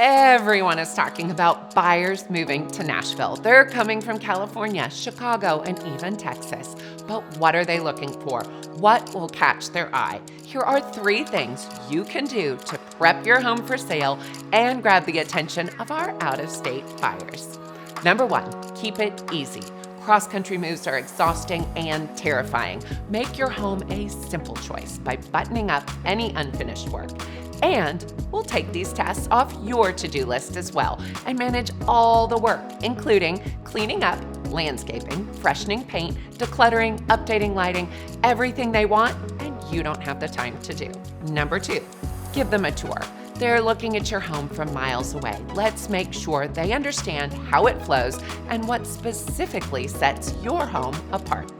Everyone is talking about buyers moving to Nashville. They're coming from California, Chicago, and even Texas. But what are they looking for? What will catch their eye? Here are 3 things you can do to prep your home for sale and grab the attention of our out-of-state buyers. Number 1, keep it easy. Cross-country moves are exhausting and terrifying. Make your home a simple choice by buttoning up any unfinished work. And we'll take these tasks off your to-do list as well and manage all the work, including cleaning up, landscaping, freshening paint, decluttering, updating lighting, everything they want and you don't have the time to do. Number 2, give them a tour. They're looking at your home from miles away. Let's make sure they understand how it flows and what specifically sets your home apart.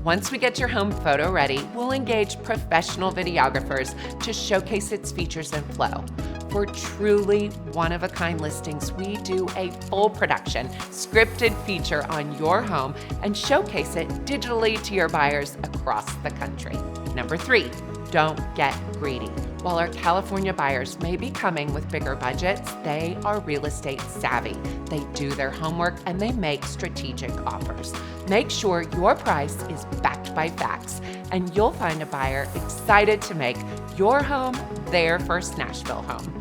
Once we get your home photo ready, we'll engage professional videographers to showcase its features and flow. For truly one-of-a-kind listings, we do a full production, scripted feature on your home and showcase it digitally to your buyers across the country. Number 3, don't get greedy. While our California buyers may be coming with bigger budgets, they are real estate savvy. They do their homework and they make strategic offers. Make sure your price is backed by facts, and you'll find a buyer excited to make your home their first Nashville home.